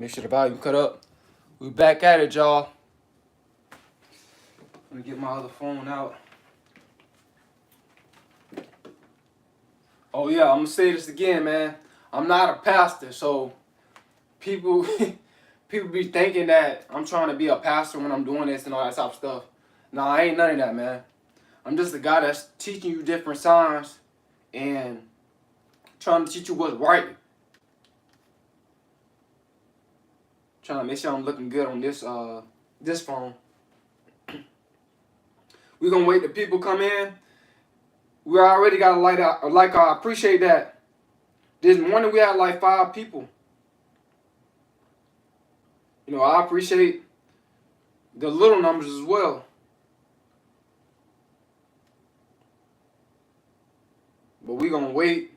Make sure the volume cut up. We back at it, y'all. Let me get my other phone out. Oh yeah, I'm gonna say this again, man. I'm not a pastor, so people people be thinking that I'm trying to be a pastor when I'm doing this and all that type of stuff. Nah, I ain't none of that, man. I'm just a guy that's teaching you different signs and trying to teach you what's right. Trying to make sure I'm looking good on this phone. We're gonna wait till people come in. We already got a light out. Like I appreciate that. This morning we had like 5 people. You know, I appreciate the little numbers as well. But we gonna wait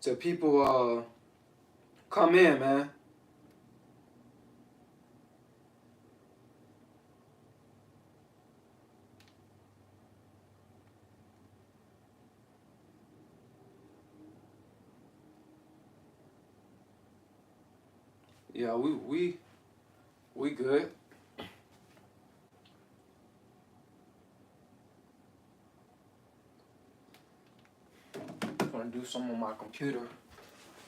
till people come in, man. Yeah, we good. I'm gonna do some on my computer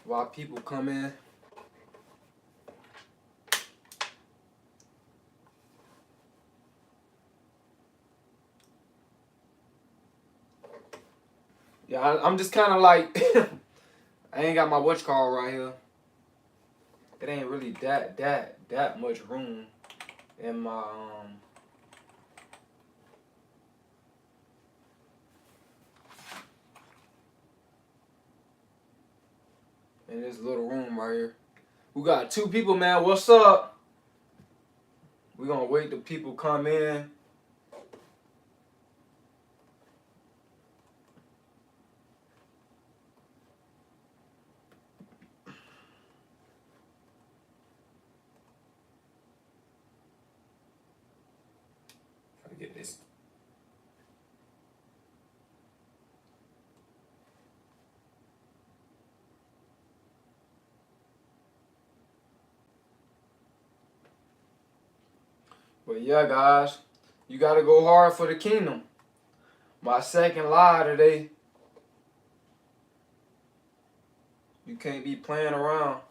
while people come in. Yeah, I'm just kind of like I ain't got my watch call right here. It ain't really that much room in my in this little room right here. We got 2 people, man. What's up? We gonna wait till people come in. Try to get this. But yeah, guys, you gotta go hard for the kingdom. My second lie today. You can't be playing around.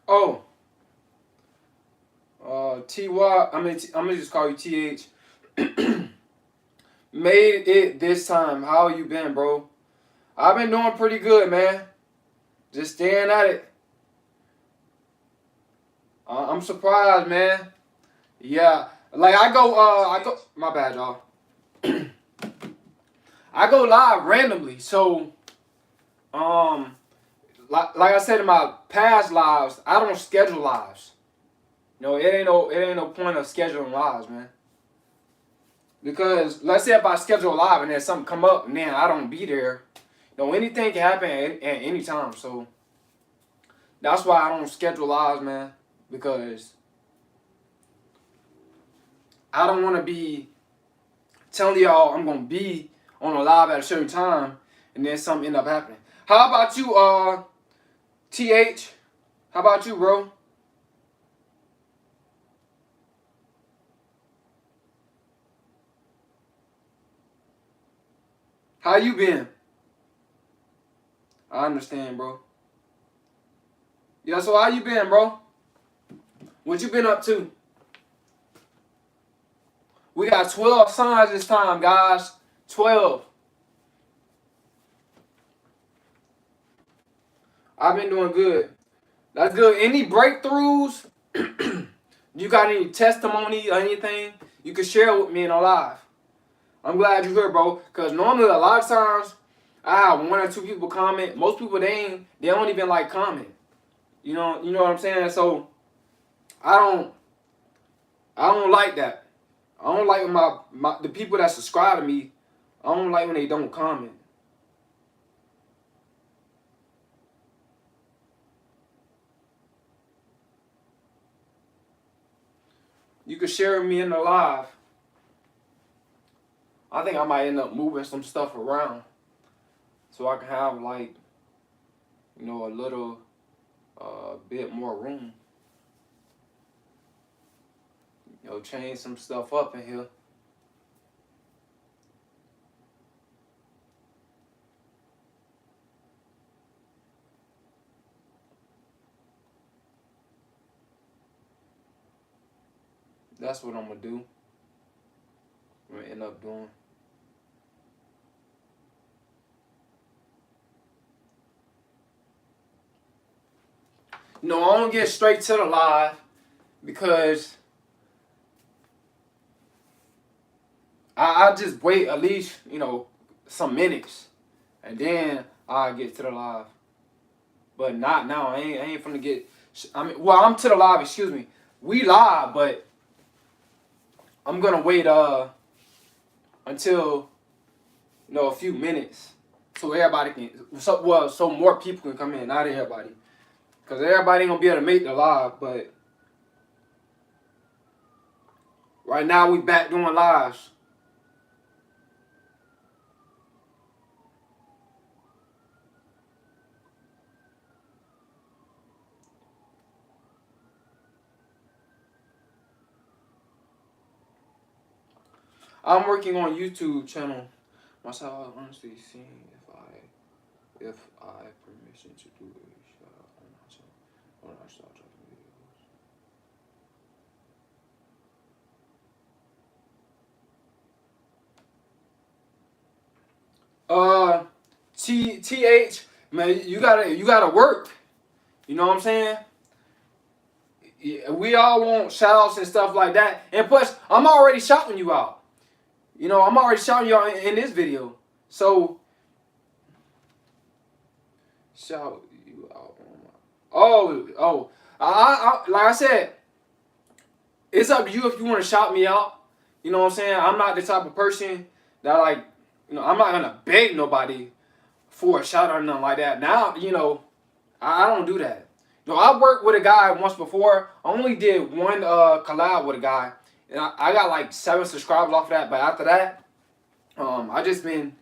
Oh, TY. I'm gonna just call you TH. Made it this time. How you been, bro? I've been doing pretty good, man. Just staying at it. I'm surprised, man. Yeah, like I go. My bad, y'all. I go live randomly, so like I said in my past lives, I don't schedule lives. No, it ain't no point of scheduling lives, man. Because let's say if I schedule a live and then something come up and then I don't be there, anything can happen at any time. So that's why I don't schedule lives, man. Because I don't want to be telling y'all I'm gonna be on a live at a certain time and then something end up happening. How about you, TH? How about you, bro? How you been? I understand, bro. Yeah, so how you been, bro? What you been up to? We got 12 signs this time, guys. 12. I've been doing good. That's good. Any breakthroughs? You got any testimony or anything you can share with me in a live? I'm glad you're here, bro. Cause normally a lot of times I have one or two people comment. Most people they don't even like comment. You know what I'm saying? So I don't I don't like that. I don't like when the people that subscribe to me, I don't like when they don't comment. You can share me in the live. I think I might end up moving some stuff around so I can have like, a little bit more room. Change some stuff up in here. That's what I'm gonna do. I'm gonna end up doing. No, I don't get straight to the live because I just wait at least, some minutes. And then I'll get to the live. But not now. I ain't finna get. I'm to the live, excuse me. We live, but I'm gonna wait until a few minutes so everybody can so more people can come in, not everybody. Cause everybody ain't gonna be able to make the live, but right now we back doing lives. I'm working on YouTube channel myself. Honestly, seeing if I have permission to do a shout on my channel when I start dropping videos. TH, man, you gotta work. You know what I'm saying? Yeah, we all want shout outs and stuff like that. And plus, I'm already shouting you out. I'm already shouting you out in this video. So, shout you out. Oh. Like I said, it's up to you if you want to shout me out. You know what I'm saying? I'm not the type of person that I'm not gonna beg nobody for a shout out or nothing like that. Now, I don't do that. I worked with a guy once before. I only did one collab with a guy, and I got like 7 subscribers off of that. But after that, I just been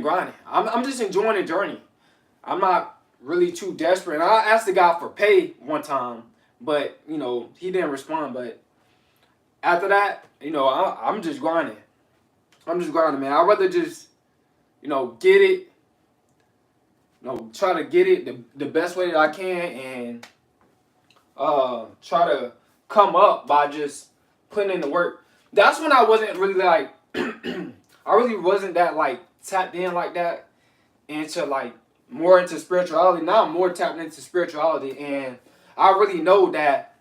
grinding. I'm just enjoying the journey. I'm not really too desperate. And I asked the guy for pay one time, but he didn't respond. But after that, I'm just grinding. I'm just grinding, man. I'd rather just get it. Try to get it the best way that I can, and try to come up by just putting in the work. That's when I wasn't really like, I really wasn't that like tapped in like that into like more into spirituality. Now I'm more tapped into spirituality, and I really know that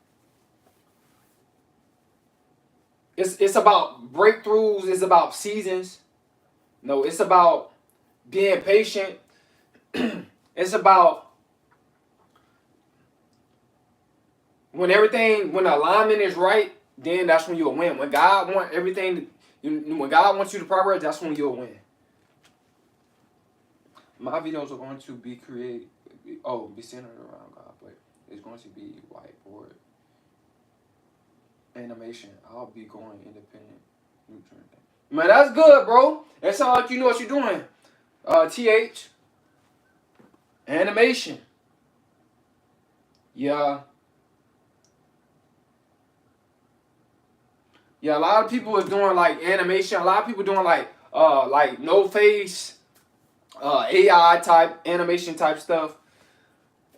it's about breakthroughs. It's about seasons. It's about being patient. It's about when the alignment is right, then that's when you'll win. When God wants everything, when God wants you to progress, that's when you'll win. My videos are going to be be centered around God, but it's going to be whiteboard animation. I'll be going independent nutrient. Man, that's good, bro. That sounds like you know what you're doing. TH. Animation. Yeah. Yeah, a lot of people is doing like animation. A lot of people doing like no face, AI type animation type stuff.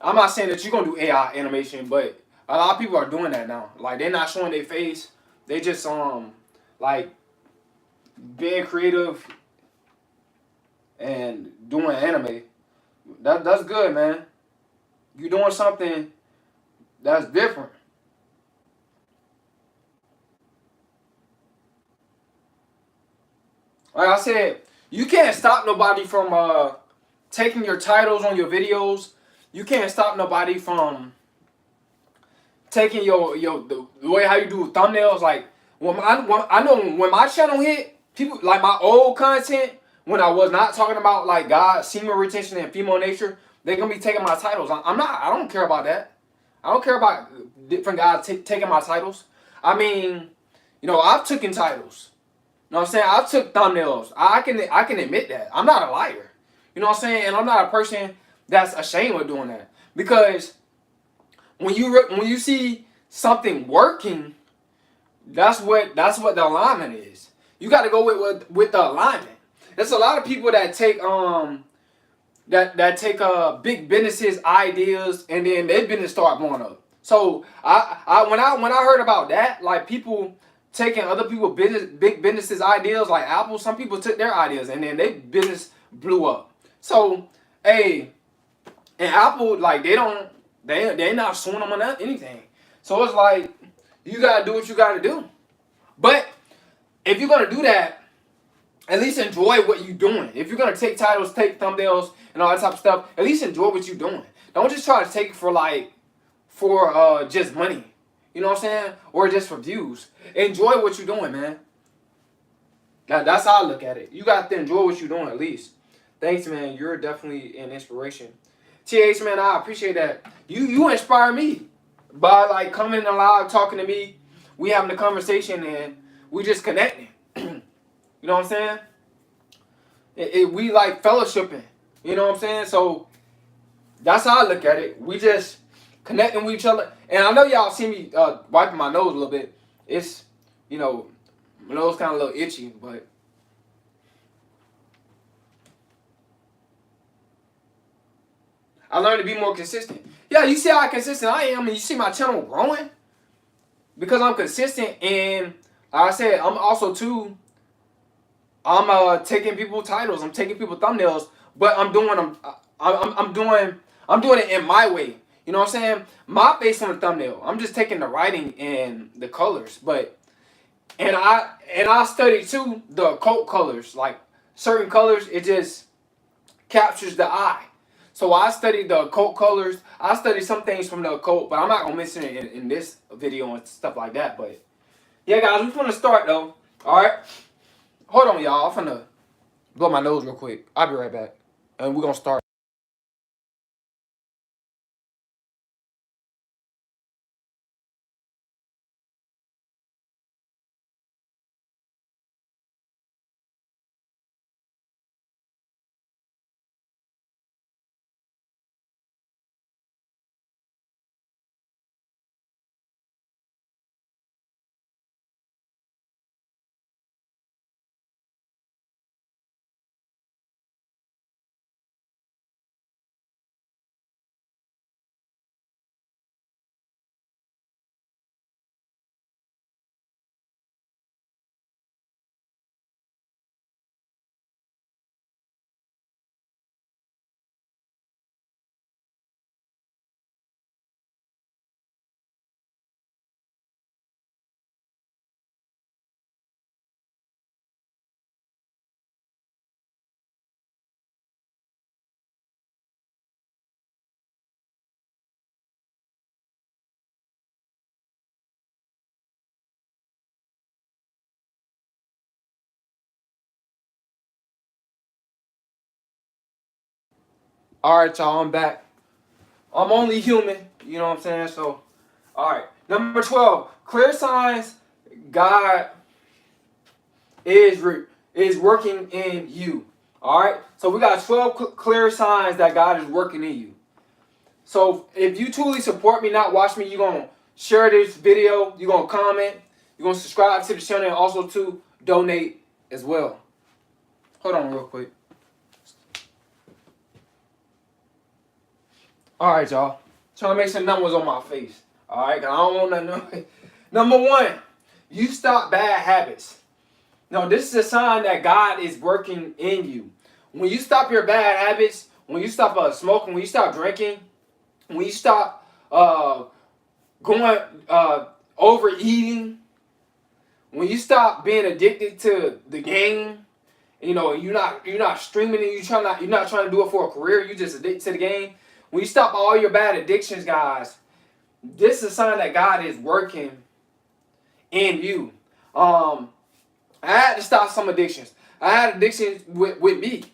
I'm not saying that you're gonna do AI animation, but a lot of people are doing that now. Like they're not showing their face. They just like being creative and doing anime. That's good, man. You're doing something that's different. Like I said, you can't stop nobody from taking your titles on your videos. You can't stop nobody from taking the way how you do thumbnails. Like I know when my channel hit, people like my old content when I was not talking about like God, semen retention, and female nature, they're gonna be taking my titles. I'm not. I don't care about that. I don't care about different guys taking my titles. I mean, I've taken titles. You know what I'm saying? I took thumbnails. I can admit that. I'm not a liar. You know what I'm saying? And I'm not a person that's ashamed of doing that. Because when you see something working, that's what the alignment is. You got to go with the alignment. There's a lot of people that take take big businesses ideas and then their business start blowing up. So when I heard about that, like people taking other people big businesses ideas like Apple, some people took their ideas and then their business blew up. So hey, and Apple like they're not suing them on anything. So it's like you gotta do what you gotta do. But if you're gonna do that, at least enjoy what you're doing. If you're gonna take titles, take thumbnails, and all that type of stuff, at least enjoy what you're doing. Don't just try to take it for just money. You know what I'm saying? Or just for views. Enjoy what you're doing, man. That's how I look at it. You got to enjoy what you're doing at least. Thanks, man. You're definitely an inspiration. TH, man, I appreciate that. You inspire me by like coming in live, talking to me. We having a conversation and we just connecting. You know what I'm saying? We like fellowshipping. You know what I'm saying? So that's how I look at it. We just connecting with each other. And I know y'all see me wiping my nose a little bit. It's, my nose kind of a little itchy, but I learned to be more consistent. Yeah, you see how consistent I am, and you see my channel growing because I'm consistent. And like I said, I'm also too. I'm taking people titles. I'm taking people thumbnails, but I'm doing them. I'm doing it in my way. You know what I'm saying? My face on the thumbnail. I'm just taking the writing and the colors, but and I study too the occult colors. Like certain colors, it just captures the eye. So I studied the occult colors. I studied some things from the occult, but I'm not gonna mention it in this video and stuff like that. But yeah, guys, we're gonna start though. All right, hold on, y'all. I'm gonna blow my nose real quick. I'll be right back, and we're gonna start. All right, y'all. I'm back. I'm only human. You know what I'm saying? So, all right. Number 12. Clear signs God is working in you. All right. So we got 12 clear signs that God is working in you. So if you truly support me, not watch me, you're gonna share this video. You're gonna comment. You're gonna subscribe to the channel and also to donate as well. Hold on real quick. All right, y'all. Trying to make some numbers on my face. All right, 'cause I don't want nothing. Number 1, you stop bad habits. No, this is a sign that God is working in you. When you stop your bad habits, when you stop smoking, when you stop drinking, when you stop going overeating, when you stop being addicted to the game, You know, you're not streaming it. You're not trying to do it for a career. You just addicted to the game. When you stop all your bad addictions, guys, this is a sign that God is working in you. I had to stop some addictions. I had addictions with meat.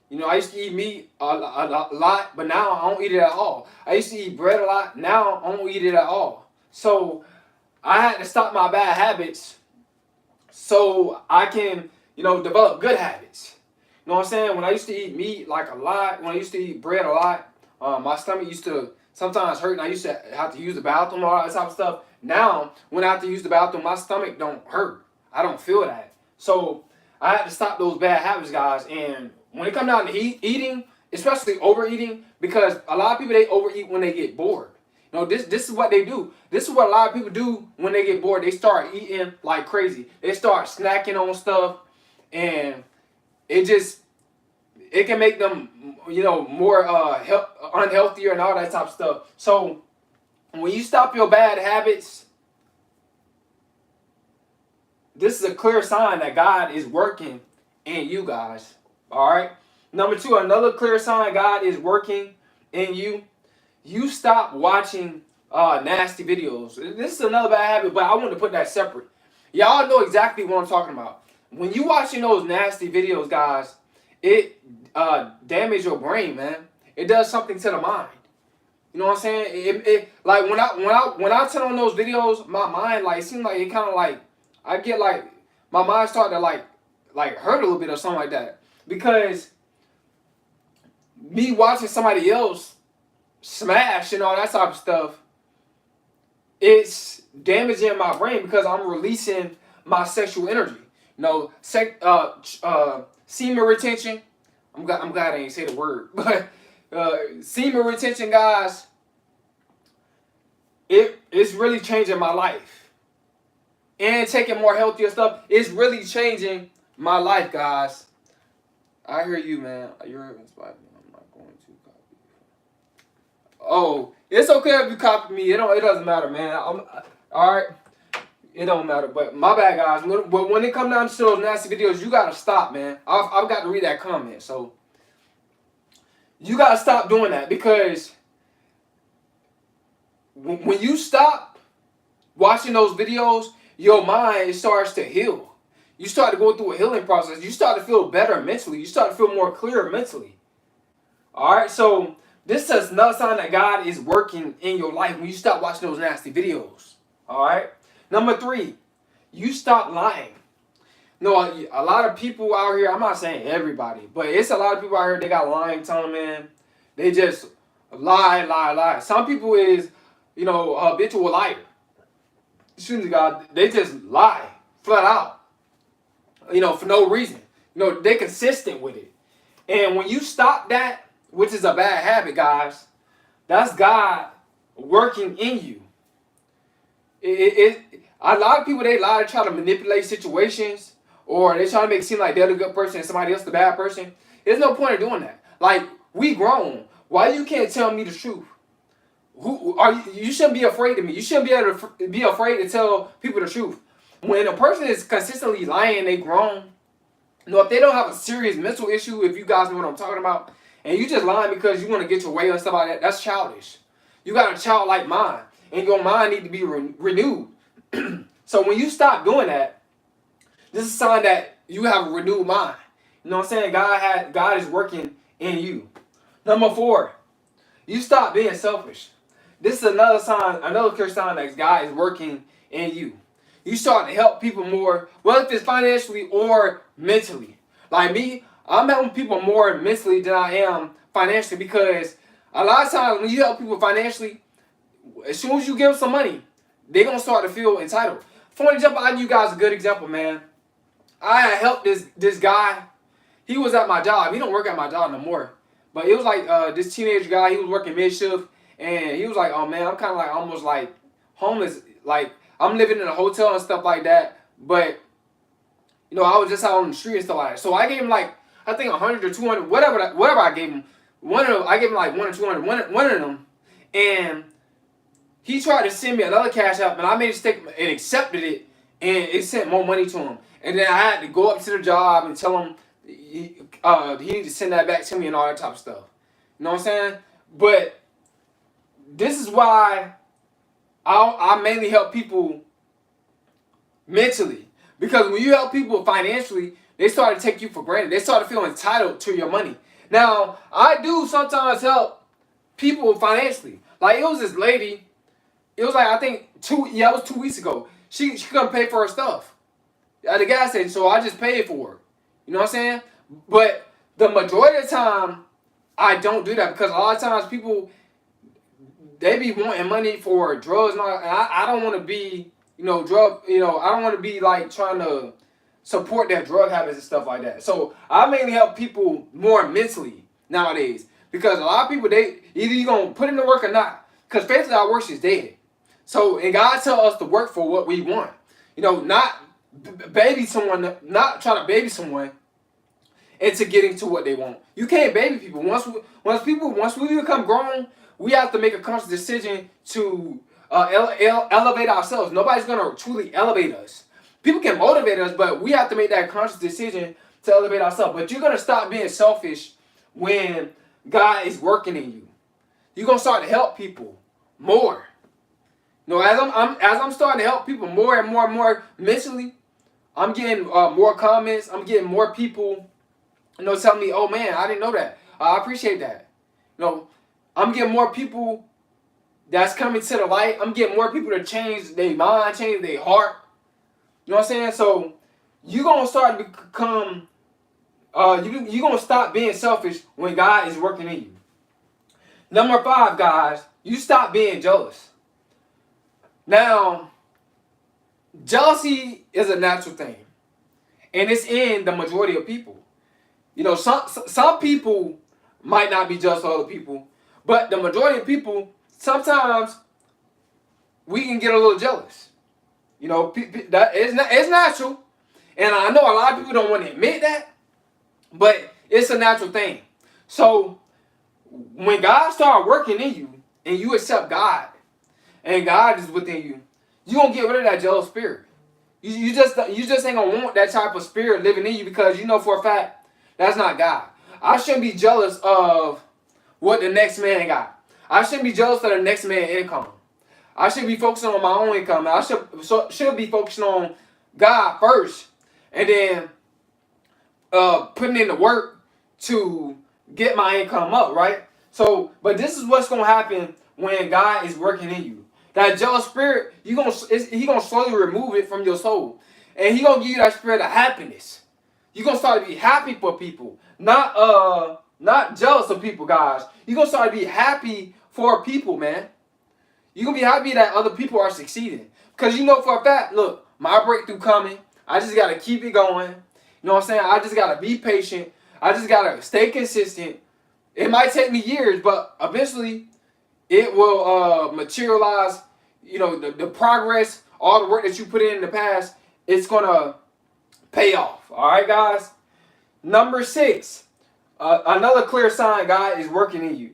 You know, I used to eat meat a lot, but now I don't eat it at all. I used to eat bread a lot. Now I don't eat it at all. So I had to stop my bad habits so I can, develop good habits. You know what I'm saying? When I used to eat meat like a lot, when I used to eat bread a lot, my stomach used to sometimes hurt, and I used to have to use the bathroom, all that type of stuff. Now, when I have to use the bathroom, my stomach don't hurt. I don't feel that. So I had to stop those bad habits, guys. And when it comes down to eating, especially overeating, because a lot of people, they overeat when they get bored. This is what they do. This is what a lot of people do when they get bored. They start eating like crazy. They start snacking on stuff, and it can make them, more unhealthier and all that type of stuff. So when you stop your bad habits, this is a clear sign that God is working in you guys. All right. Number two, another clear sign God is working in you. You stop watching nasty videos. This is another bad habit, but I want to put that separate. Y'all know exactly what I'm talking about. When you watching those nasty videos, guys, it damages your brain, man. It does something to the mind. You know what I'm saying? It like when I turn on those videos, my mind, like, it seems like it kind of like I get like my mind start to like hurt a little bit or something like that, because me watching somebody else smash and all that type of stuff, it's damaging my brain because I'm releasing my sexual energy. Semen retention. I'm glad I ain't say the word, but semen retention, guys. It's really changing my life, and taking more healthier stuff. It's really changing my life, guys. I hear you, man. You're inspired. I'm not going to copy you. Oh, it's okay if you copy me. It doesn't matter, man. All right. It don't matter. But my bad, guys. But when it comes down to those nasty videos, you gotta stop, man. I've got to read that comment. So you gotta stop doing that, because when you stop watching those videos, your mind starts to heal. You start to go through a healing process. You start to feel better mentally. You start to feel more clear mentally. All right. So this is another sign that God is working in your life when you stop watching those nasty videos. All right. Number three, you stop lying. No, a lot of people out here, I'm not saying everybody, but it's a lot of people out here, they got lying tongue, man. They just lie. Some people is, habitual liar. Excuse me, God. They just lie flat out, for no reason. They consistent with it. And when you stop that, which is a bad habit, guys, that's God working in you. A lot of people, they lie to try to manipulate situations, or they try to make it seem like they're the good person and somebody else the bad person. There's no point in doing that. Like, we grown. Why you can't tell me the truth? Who are you? You shouldn't be afraid of me. You shouldn't be able to be afraid to tell people the truth. When a person is consistently lying, they grown. If they don't have a serious mental issue, if you guys know what I'm talking about, and you just lying because you want to get your way or stuff like that, that's childish. You got a childlike mind, and your mind need to be renewed. So when you stop doing that, this is a sign that you have a renewed mind. You know what I'm saying? God is working in you. Number four, you stop being selfish. This is another sign, another clear sign that God is working in you. You start to help people more, whether it's financially or mentally. Like me, I'm helping people more mentally than I am financially, because a lot of times when you help people financially, as soon as you give them some money, they're going to start to feel entitled. For example, I'll give you guys a good example, man. I helped this guy. He was at my job. He don't work at my job no more. But it was like this teenage guy, he was working mid-shift, and he was like, oh man, I'm kind of like almost like homeless. Like, I'm living in a hotel and stuff like that, but I was just out on the street and stuff like that. So I gave him like, I think 100 or 200, whatever I gave him. I gave him like 1 or 200, one of them, and he tried to send me another cash app, and I made a mistake and accepted it, and it sent more money to him. And then I had to go up to the job and tell him, he need to send that back to me and all that type of stuff. You know what I'm saying? But this is why I mainly help people mentally. Because when you help people financially, they start to take you for granted. They start to feel entitled to your money. Now, I do sometimes help people financially. Like, it was this lady, it was like, I think, it was 2 weeks ago. She couldn't pay for her stuff at the gas station, so I just paid for her. You know what I'm saying? But the majority of the time, I don't do that because a lot of times people, they be wanting money for drugs and all that. And I don't want to be, I don't want to be like trying to support their drug habits and stuff like that. So I mainly help people more mentally nowadays because a lot of people, they either you gonna put in the work or not. Because faith without works is dead. So and God tell us to work for what we want. Not baby someone, not try to baby someone into getting to what they want. You can't baby people. Once we become grown, we have to make a conscious decision to elevate ourselves. Nobody's gonna truly elevate us. People can motivate us, but we have to make that conscious decision to elevate ourselves. But you're gonna stop being selfish when God is working in you. You're gonna start to help people more. As I'm starting to help people more and more and more mentally, I'm getting more comments. I'm getting more people, telling me, "Oh man, I didn't know that. I appreciate that." I'm getting more people that's coming to the light. I'm getting more people to change their mind, change their heart. You know what I'm saying? So you're gonna start to become, you're gonna stop being selfish when God is working in you. Number 5, guys, you stop being jealous. Now, jealousy is a natural thing, and it's in the majority of people. Some people might not be jealous of other people, but the majority of people, sometimes we can get a little jealous. That it's natural, and I know a lot of people don't want to admit that, but it's a natural thing. So when God starts working in you, and you accept God, and God is within you, you're gonna get rid of that jealous spirit. You just ain't gonna want that type of spirit living in you because you know for a fact that's not God. I shouldn't be jealous of what the next man got. I shouldn't be jealous of the next man's income. I should be focusing on my own income. I should be focusing on God first, and then putting in the work to get my income up, right? So, but this is what's gonna happen when God is working in you. That jealous spirit, He gonna slowly remove it from your soul, and He gonna give you that spirit of happiness. You're gonna start to be happy for people, not jealous of people, guys. You're gonna start to be happy for people, man. You're gonna be happy that other people are succeeding. Because you know for a fact, look, my breakthrough coming. I just gotta keep it going. You know what I'm saying? I just gotta be patient. I just gotta stay consistent. It might take me years, but eventually it will materialize. The progress, all the work that you put in the past, it's gonna pay off. All right, guys. Number 6, another clear sign God is working in you.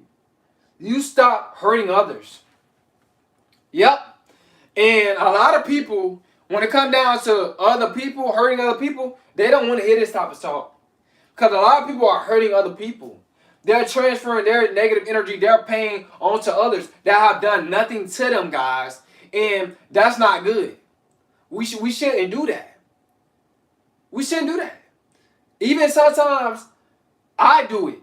You stop hurting others. Yep. And a lot of people, when it comes down to other people, hurting other people, they don't want to hear this type of talk. Because a lot of people are hurting other people. They're transferring their negative energy, their pain onto others that have done nothing to them, guys. And that's not good. We shouldn't do that. We shouldn't do that. Even sometimes, I do it.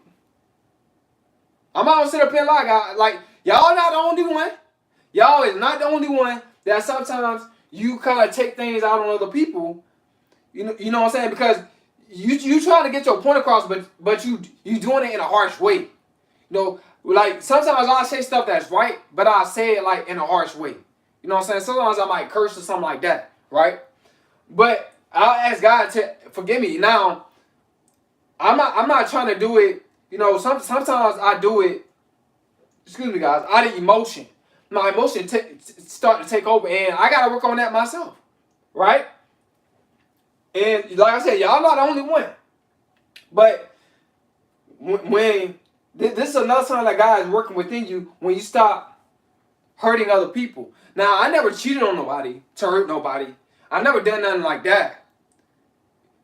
I'm not gonna sit up here and lie, guys. Like, y'all not the only one. Y'all is not the only one that sometimes you kind of take things out on other people. You know what I'm saying? Because you trying to get your point across, but you doing it in a harsh way. Like sometimes I say stuff that's right, but I say it like in a harsh way. You know what I'm saying? Sometimes I might curse or something like that, right? But I'll ask God to forgive me. Now, I'm not trying to do it. Sometimes I do it. Excuse me, guys. Out of emotion. My emotion start to take over, and I gotta work on that myself, right? And like I said, y'all not the only one. But when this is another sign that God is working within you when you stop hurting other people. Now, I never cheated on nobody to hurt nobody. I never done nothing like that.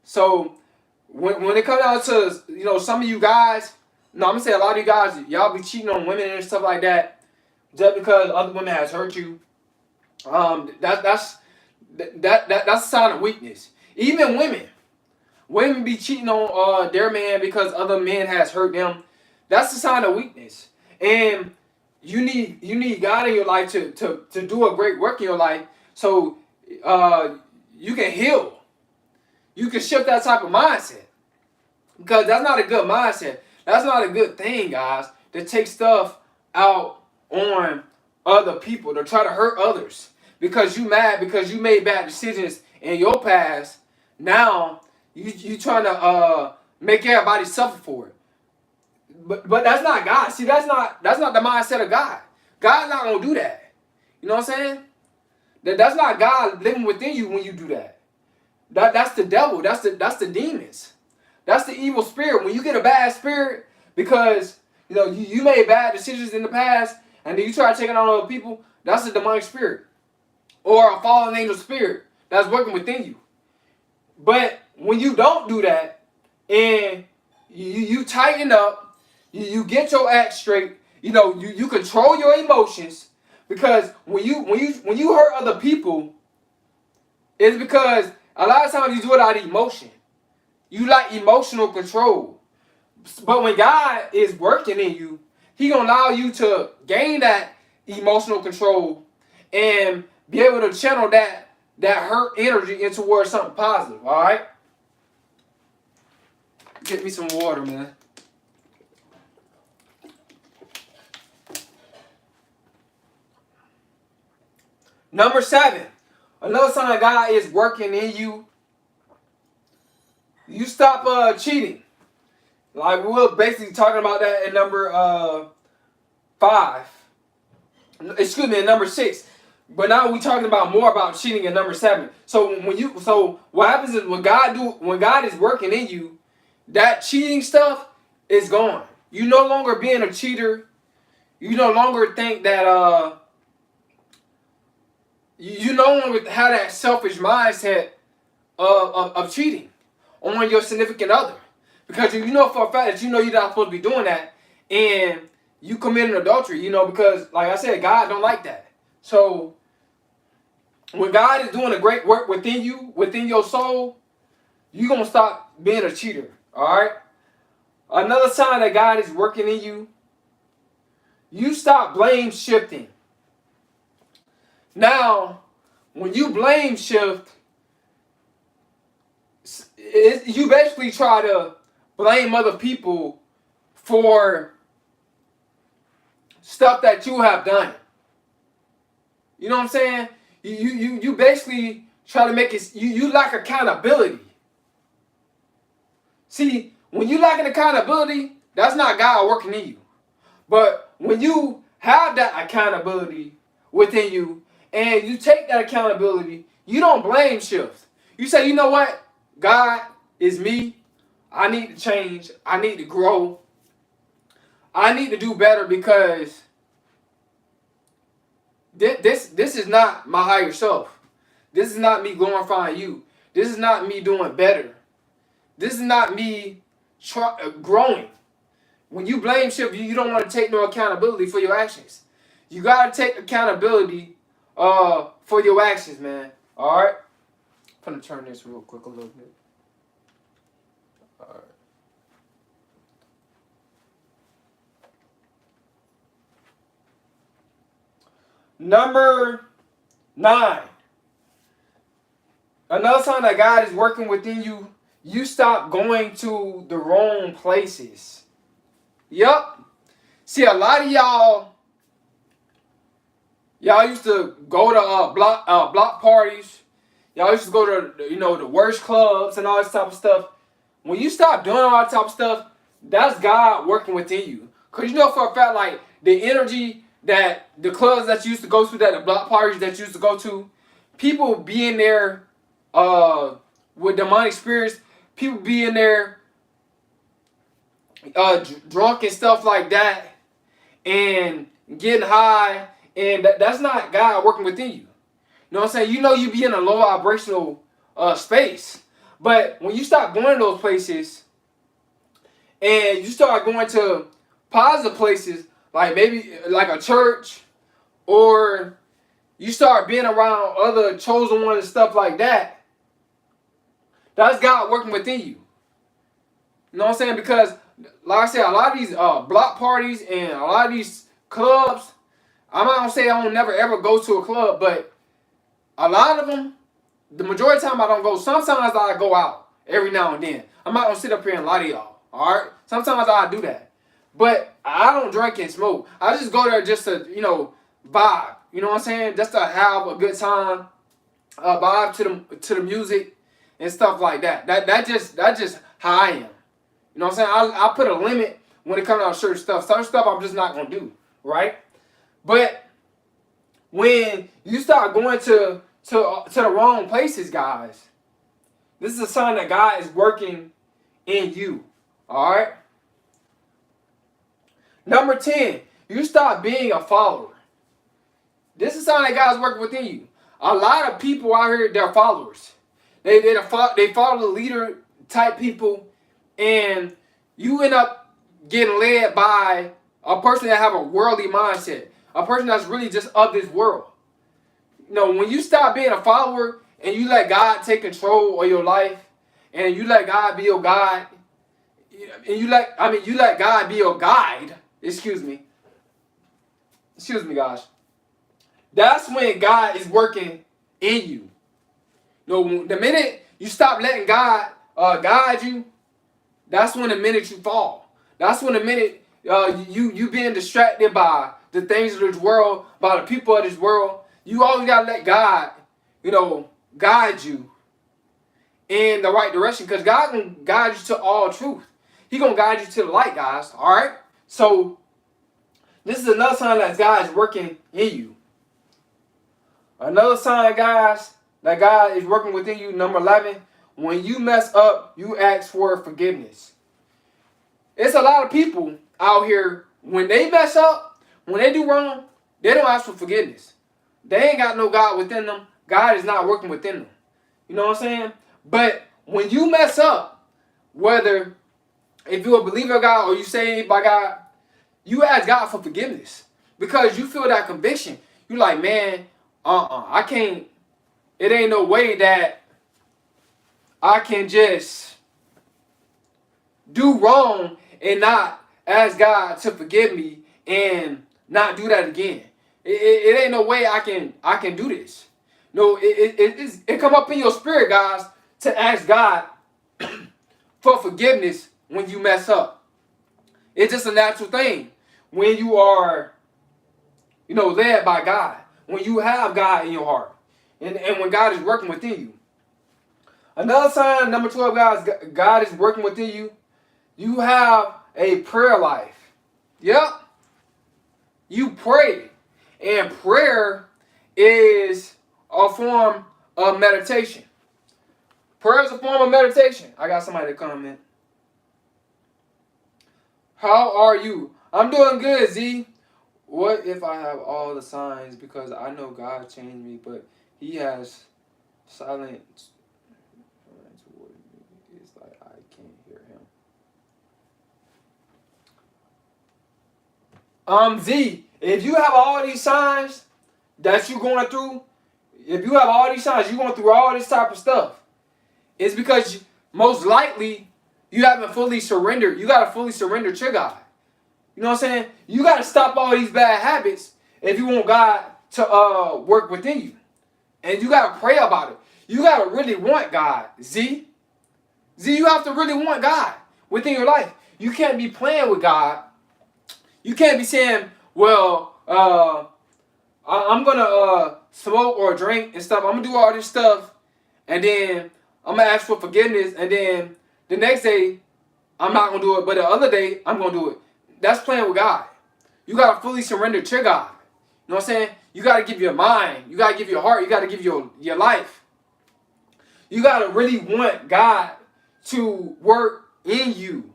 So when it comes down to, some of you guys, no, I'm gonna say a lot of you guys, y'all be cheating on women and stuff like that just because other women has hurt you. That's a sign of weakness. Even women be cheating on their man because other men has hurt them. That's a sign of weakness. And you need God in your life to do a great work in your life, so uh, you can heal. You can shift that type of mindset, because that's not a good mindset. That's not a good thing, guys. To take stuff out on other people, to try to hurt others because you mad because you made bad decisions in your past. Now you trying to make everybody suffer for it. But that's not God. See, that's not the mindset of God. God's not gonna do that. You know what I'm saying? That's not God living within you when you do that. That's the devil. That's the demons. That's the evil spirit. When you get a bad spirit because you made bad decisions in the past and then you try to take it on other people, that's a demonic spirit or a fallen angel spirit that's working within you. But when you don't do that and you tighten up, you get your act straight, you control your emotions, because when you hurt other people, it's because a lot of times you do it out of emotion. You like emotional control. But when God is working in you, He gonna allow you to gain that emotional control and be able to channel that hurt energy into towards something positive. All right. Get me some water, man. Number 7, another sign that God is working in you. You stop cheating. Like we were basically talking about that in number 5. Excuse me, in number 6. But now we're talking about more about cheating in number 7. So what happens is when God is working in you, that cheating stuff is gone. You no longer being a cheater. You no longer think that you no longer have that selfish mindset of cheating on your significant other. Because you know for a fact that you're not supposed to be doing that, and you commit an adultery, because like I said, God don't like that. So when God is doing a great work within you, within your soul, you're going to stop being a cheater. All right? Another sign that God is working in you, you stop blame shifting. Now, when you blame shift, you basically try to blame other people for stuff that you have done. You know what I'm saying? You basically try to make it. You lack accountability. See, when you lack an accountability, that's not God working in you. But when you have that accountability within you and you take that accountability, you don't blame shift. You say, you know what? God is me. I need to change. I need to grow. I need to do better, because this is not my higher self. This is not me glorifying you. This is not me doing better. This is not me growing. When you blame shift, you don't want to take no accountability for your actions. You got to take accountability for your actions, man. All right? I'm going to turn this real quick a little bit. All right. Number 9. Another sign that God is working within you, you stop going to the wrong places. Yup. See, a lot of y'all used to go to block parties. Y'all used to go to the worst clubs and all this type of stuff. When you stop doing all that type of stuff, that's God working within you. Because for a fact, like, the energy that the clubs that you used to go to, that the block parties that you used to go to, people being there with demonic spirits, people being there drunk and stuff like that, and getting high, and that's not God working within you. You know what I'm saying? You be in a low vibrational space, But when you stop going to those places and you start going to positive places, like maybe like a church, or you start being around other chosen ones and stuff like that, that's God working within you. You know what I'm saying? Because, like I said, a lot of these block parties and a lot of these clubs, I'm not gonna say I don't never ever go to a club, but a lot of them, the majority of the time I don't go. Sometimes I go out every now and then. I'm not gonna sit up here and lie to y'all. Alright? Sometimes I do that. But I don't drink and smoke. I just go there just to, vibe. You know what I'm saying? Just to have a good time. Vibe to the music and stuff like that. That just how I am. You know what I'm saying? I put a limit when it comes to certain stuff. Certain stuff I'm just not gonna do. Right? But when you start going to the wrong places, guys, this is a sign that God is working in you. All right. Number 10, you start being a follower. This is a sign that God's working within you. A lot of people out here, they're followers. They follow the leader type people, and you end up getting led by a person that have a worldly mindset, a person that's really just of this world. When you stop being a follower and you let God take control of your life, and you let God be your guide, and you let God be your guide. Excuse me, guys. That's when God is working in you. The minute you stop letting God guide you, that's when the minute you fall. That's when the minute you being distracted by the things of this world, by the people of this world. You always gotta let God, guide you in the right direction, because God can guide you to all truth. He gonna guide you to the light, guys. All right. So this is another sign that God is working in you. Another sign, guys, that God is working within you. Number 11, when you mess up, you ask for forgiveness. It's a lot of people out here, when they mess up, when they do wrong, they don't ask for forgiveness. They ain't got no God within them. God is not working within them. You know what I'm saying? But when you mess up, whether if you're a believer of God or you saved by God, you ask God for forgiveness, because you feel that conviction. You're like, man, I can't. It ain't no way that I can just do wrong and not ask God to forgive me and not do that again. It ain't no way I can do this. No, it come up in your spirit, guys, to ask God for forgiveness when you mess up. It's just a natural thing when you are, led by God. When you have God in your heart, and when God is working within you. Another sign, number 12, guys, God is working within you. You have a prayer life. Yep. You pray. And prayer is a form of meditation. Prayer is a form of meditation. I got somebody to comment. How are you? I'm doing good, Z. What if I have all the signs? Because I know God changed me, but He has silent toward me. It's like I can't hear Him. Z, if you have all these signs that you're going through, if you have all these signs, you're going through all this type of stuff, it's because most likely you haven't fully surrendered. You got to fully surrender to God. You know what I'm saying? You got to stop all these bad habits if you want God to work within you. And you got to pray about it. You got to really want God, Z. You have to really want God within your life. You can't be playing with God. You can't be saying, well, I'm going to smoke or drink and stuff. I'm going to do all this stuff, and then I'm going to ask for forgiveness, and then the next day, I'm not going to do it, but the other day, I'm going to do it. That's playing with God. You got to fully surrender to God. You know what I'm saying? You got to give your mind. You got to give your heart. You got to give your life. You got to really want God to work in you.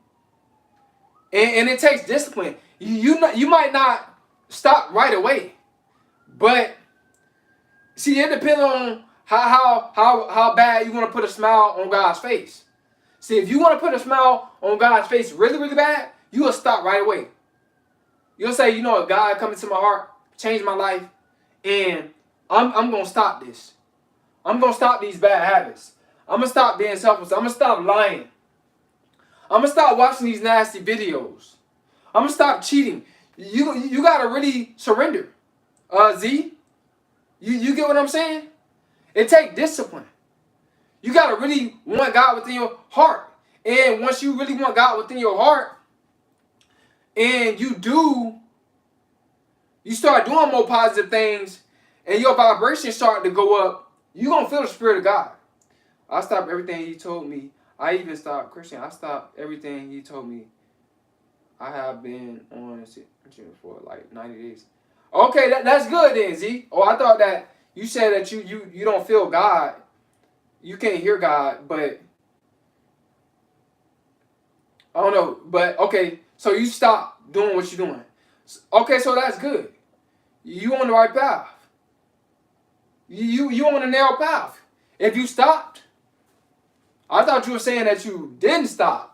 And it takes discipline. You might not stop right away. But, see, it depends on How bad you want to put a smile on God's face? See, if you want to put a smile on God's face really, really bad, you will stop right away. You'll say, you know what, God come into my heart, changed my life, and I'm gonna stop this. I'm gonna stop these bad habits. I'm gonna stop being selfish. I'm gonna stop lying. I'm gonna stop watching these nasty videos. I'm gonna stop cheating. You gotta really surrender. Z, you get what I'm saying? It takes discipline. You gotta really want God within your heart. And once you really want God within your heart, and you start doing more positive things, and your vibration start to go up, you're gonna feel the Spirit of God. I stopped everything He told me. I even stopped, Christian, I stopped everything He told me. I have been on for like 90 days. Okay, that's good then, Z. Oh, I thought that you said that you don't feel God. You can't hear God, but I don't know. But okay, so you stop doing what you're doing. Okay, so that's good. You on the right path. You on the narrow path. If you stopped, I thought you were saying that you didn't stop.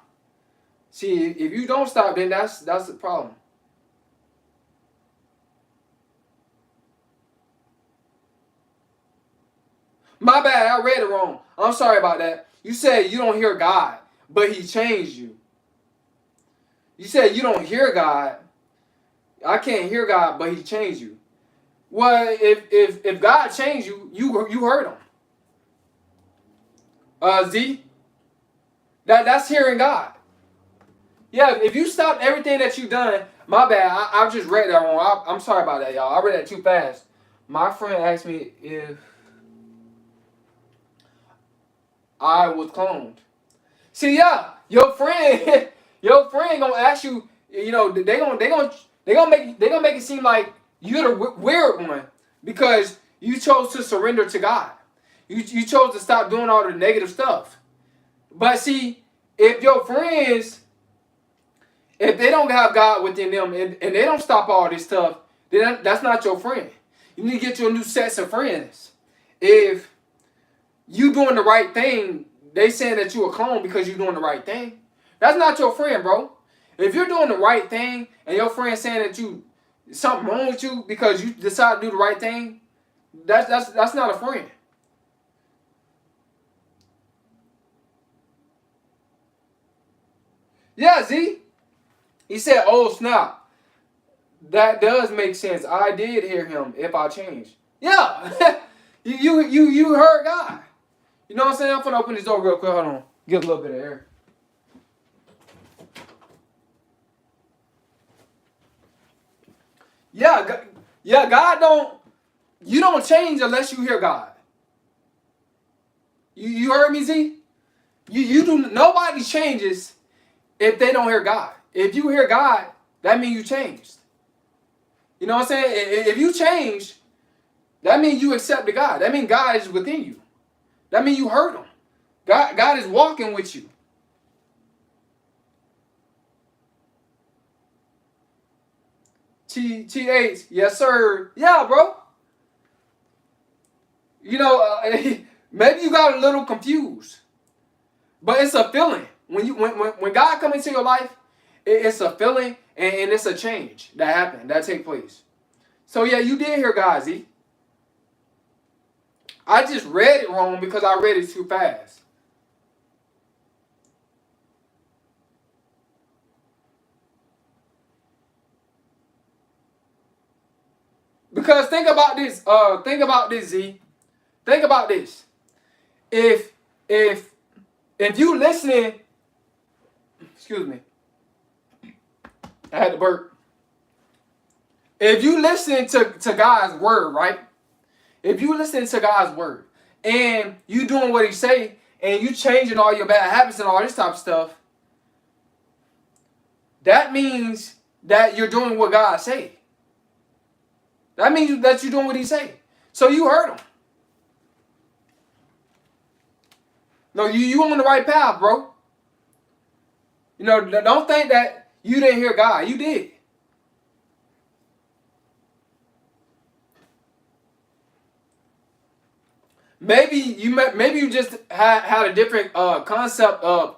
See, if you don't stop, then that's the problem. My bad, I read it wrong. I'm sorry about that. You said you don't hear God, but He changed you. You said you don't hear God. I can't hear God, but He changed you. Well, if God changed you, you heard Him. Z, that's hearing God. Yeah, if you stopped everything that you done, my bad. I just read that wrong. I'm sorry about that, y'all. I read that too fast. My friend asked me if I was cloned. See, yeah, your friend, your friend gonna ask you. You know, they gonna make it seem like you're the weird one because you chose to surrender to God. You chose to stop doing all the negative stuff. But see, if your friends, if they don't have God within them and they don't stop all this stuff, then that's not your friend. You need to get you a new set of friends. If you doing the right thing, they saying that you a clone because you doing the right thing. That's not your friend, bro. If you're doing the right thing and your friend saying that you something wrong with you because you decide to do the right thing, that's not a friend. Yeah, Z. He said, "Oh snap, that does make sense. I did hear Him. If I change, yeah, you heard God. You know what I'm saying? I'm gonna open this door real quick. Hold on, get a little bit of air. Yeah, God don't. You don't change unless you hear God. You heard me, Z? You do. Nobody changes if they don't hear God. If you hear God, that means you changed. You know what I'm saying? If you change, that means you accepted God. That means God is within you. That means you heard Him. God is walking with you. TH, yes sir. Yeah, bro. You know, maybe you got a little confused, but it's a feeling. When God comes into your life, it's a feeling and it's a change that happened, that take place. So yeah, you did hear God, Z. I just read it wrong because I read it too fast. Because think about this. Think about this, Z. Think about this. If if if you listening, excuse me, I had to burp. If you listening to God's word, right? If you listening to God's word and you doing what He say and you changing all your bad habits and all this type of stuff, that means that you're doing what God say. That means that you're doing what He say. So you heard Him. No, you on the right path, bro. You know, don't think that you didn't hear God. You did. Maybe you just had a different concept of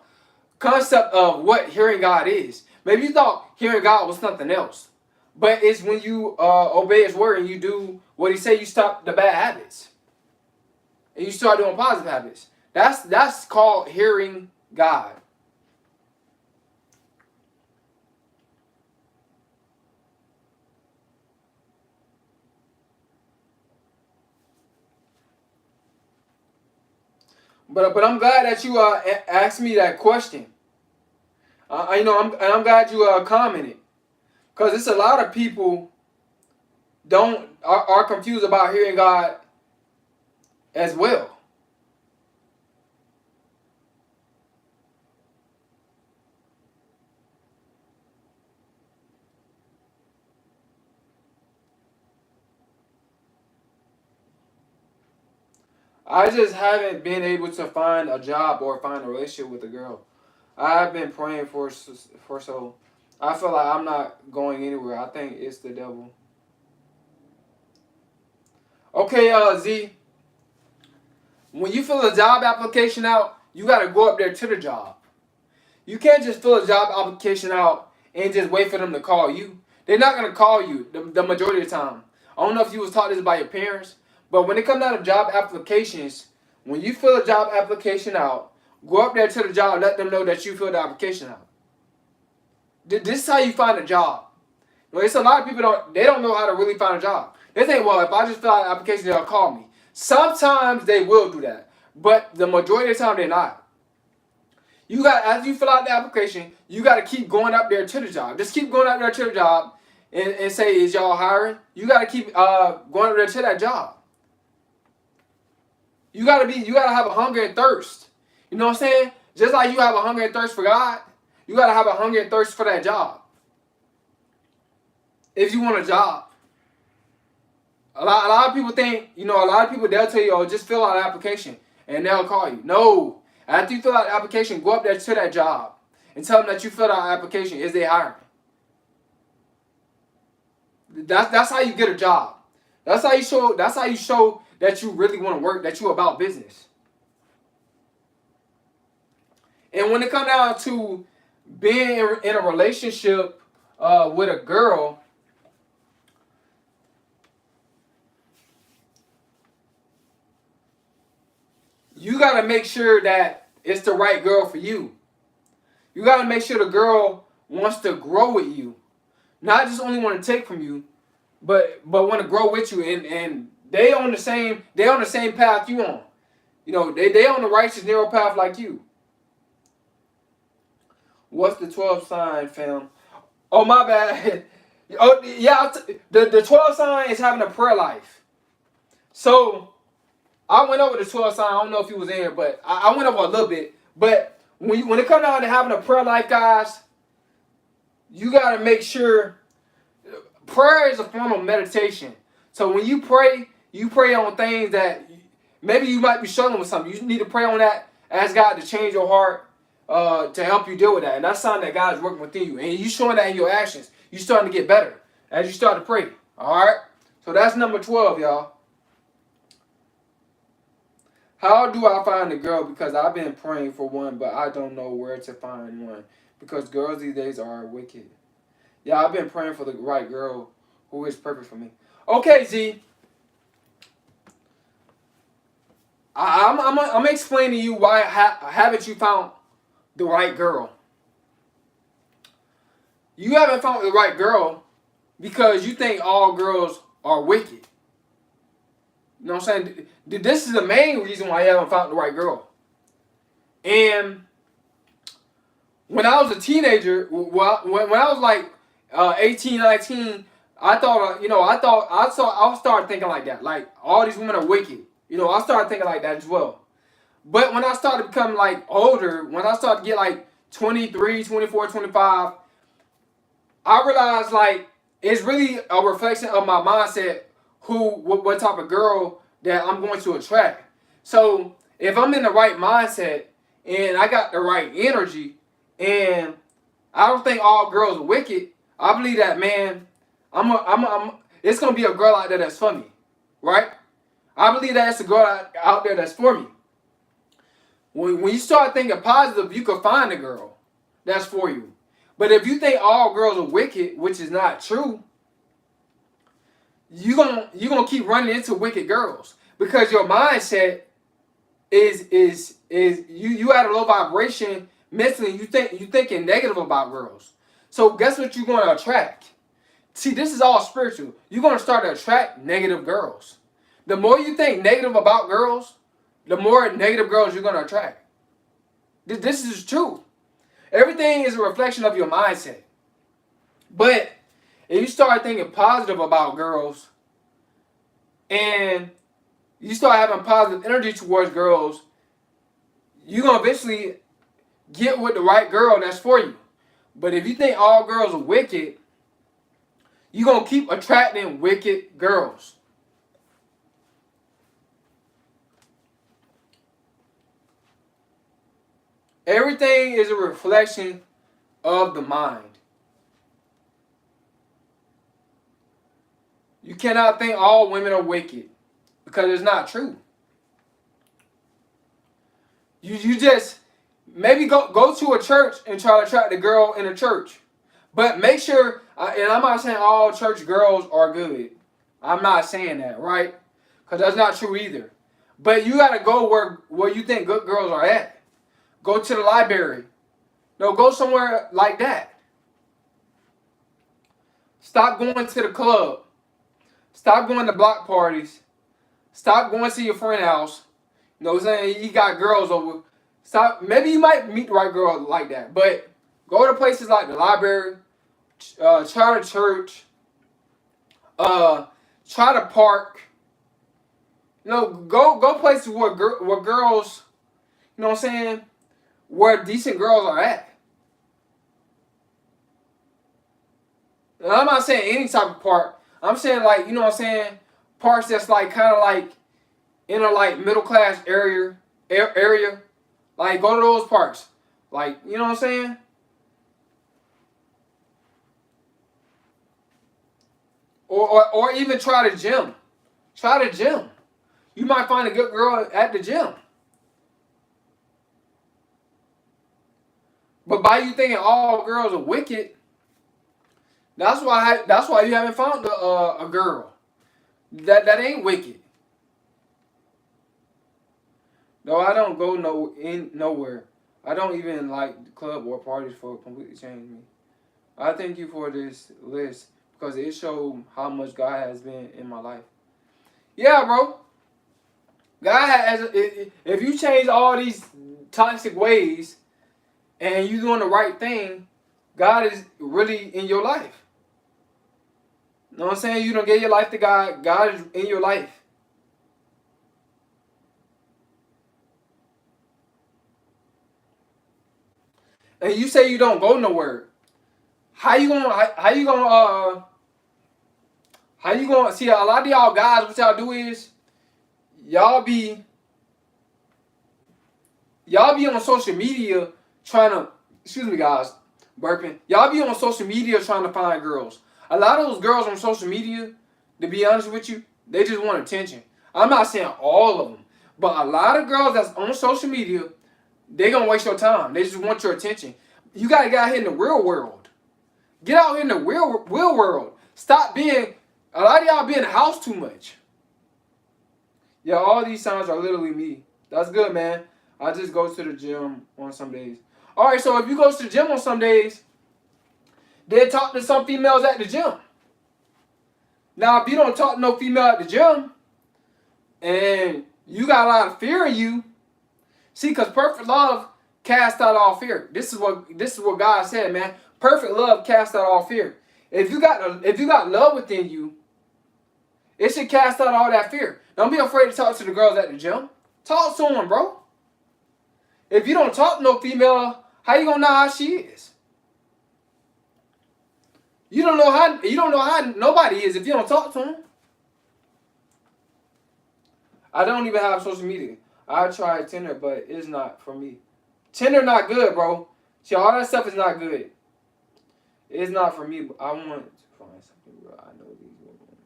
what hearing God is. Maybe you thought hearing God was something else. But it's when you obey His word and you do what He say, you stop the bad habits and you start doing positive habits. That's called hearing God. But I'm glad that you asked me that question. I'm glad you commented, because it's a lot of people don't are confused about hearing God as well. I just haven't been able to find a job or find a relationship with a girl. I've been praying for so. I feel like I'm not going anywhere. I think it's the devil. Okay, Z. When you fill a job application out, you gotta go up there to the job. You can't just fill a job application out and just wait for them to call you. They're not gonna call you the majority of the time. I don't know if you was taught this by your parents, but when it comes down to job applications, when you fill a job application out, go up there to the job, let them know that you filled the application out. This is how you find a job. It's a lot of people don't know how to really find a job. They think, well, if I just fill out an application, they'll call me. Sometimes they will do that, but the majority of the time they're not. You got After you fill out the application, you got to keep going up there to the job. Just keep going up there to the job and say, "Is y'all hiring?" You got to keep going up there to that job. You gotta have a hunger and thirst. You know what I'm saying? Just like you have a hunger and thirst for God, you gotta have a hunger and thirst for that job. If you want a job, a lot of people think, a lot of people, they'll tell you, "Oh, just fill out an application and they'll call you." No. After you fill out the application, go up there to that job and tell them that you filled out an application. Is they hiring? That's how you get a job. That's how you show. That's how you show that you really want to work. That you about business. And when it comes down to being in a relationship with a girl, you gotta make sure that it's the right girl for you. You gotta make sure the girl wants to grow with you, not just only want to take from you, but want to grow with you, and they on the same path you on. They on the righteous narrow path like you. What's the 12th sign, fam? Oh, my bad. Oh yeah, the 12th sign is having a prayer life. So I went over the 12th sign. I don't know if you was in here, but I went over a little bit. But when it comes down to having a prayer life, guys, you gotta make sure prayer is a form of meditation. So when you pray on things that maybe you might be struggling with something. You need to pray on that. Ask God to change your heart to help you deal with that. And that's something that God is working within you. And you showing that in your actions. You starting to get better as you start to pray. All right? So that's number 12, y'all. How do I find a girl? Because I've been praying for one, but I don't know where to find one. Because girls these days are wicked. Yeah, I've been praying for the right girl who is perfect for me. Okay, Z. I'm explaining to you why haven't you found the right girl. You haven't found the right girl because you think all girls are wicked. You know what I'm saying? This is the main reason why you haven't found the right girl. And when I was a teenager, when I was like 18, 19, I thought, I started thinking like that. Like, all these women are wicked. I started thinking like that as well. But when I started becoming like older, when I started to get like 23, 24, 25, I realized like it's really a reflection of my mindset, what type of girl that I'm going to attract. So if I'm in the right mindset and I got the right energy, and I don't think all girls are wicked, I believe that, man, it's gonna be a girl out there that's for me, right? I believe that it's a girl out there that's for me. When you start thinking positive, you can find a girl that's for you. But if you think all girls are wicked, which is not true, you gonna keep running into wicked girls because your mindset is you at a low vibration mentally. You thinking negative about girls. So guess what you're gonna attract? See, this is all spiritual. You're gonna start to attract negative girls. The more you think negative about girls, the more negative girls you're gonna attract. This is true. Everything is a reflection of your mindset. But if you start thinking positive about girls and you start having positive energy towards girls, you're gonna eventually get with the right girl that's for you. But if you think all girls are wicked, you're gonna keep attracting wicked girls. Everything is a reflection of the mind. You cannot think all women are wicked because it's not true. You just maybe go to a church and try to attract a girl in a church, but make sure. And I'm not saying all church girls are good. I'm not saying that, right? Because that's not true either. But you gotta go where you think good girls are at. Go to the library. No, go somewhere like that. Stop going to the club. Stop going to block parties. Stop going to your friend's house. You know what I'm saying? You got girls over. Stop. Maybe you might meet the right girl like that. But go to places like the library, try to church, try to park. You know, go places where girls, you know what I'm saying, where decent girls are at. And I'm not saying any type of park. I'm saying like, you know what I'm saying, parks that's like kind of like in a like middle class area. Like go to those parks. Like, you know what I'm saying? Or even try the gym. Try the gym. You might find a good girl at the gym. But by you thinking all girls are wicked, that's why you haven't found a girl that ain't wicked. No, I don't go nowhere. I don't even like the club or parties for completely change me. I thank you for this list because it showed how much God has been in my life. Yeah, bro. God has. If you change all these toxic ways and you doing the right thing, God is really in your life. You know what I'm saying? You don't give your life to God. God is in your life. And you say you don't go nowhere. How you gonna see a lot of y'all guys, what y'all do is y'all be y'all be on social media trying to, excuse me guys, burping. Y'all be on social media trying to find girls. A lot of those girls on social media, to be honest with you, they just want attention. I'm not saying all of them, but a lot of girls that's on social media, they gonna waste your time. They just want your attention. You gotta get out here in the real world. Get out here in the real world. Stop being, a lot of y'all be in the house too much. Yeah, all these signs are literally me. That's good, man. I just go to the gym on some days. All right, so if you go to the gym on some days, then talk to some females at the gym. Now, if you don't talk to no female at the gym, and you got a lot of fear in you, see, because perfect love casts out all fear. This is what God said, man. Perfect love casts out all fear. If you got love within you, it should cast out all that fear. Don't be afraid to talk to the girls at the gym. Talk to them, bro. If you don't talk to no female, how you gonna know how she is? You don't know how nobody is if you don't talk to them. I don't even have social media. I tried Tinder, but it's not for me. Tinder not good, bro. See, all that stuff is not good. It's not for me. But I want to find something real. I know these women.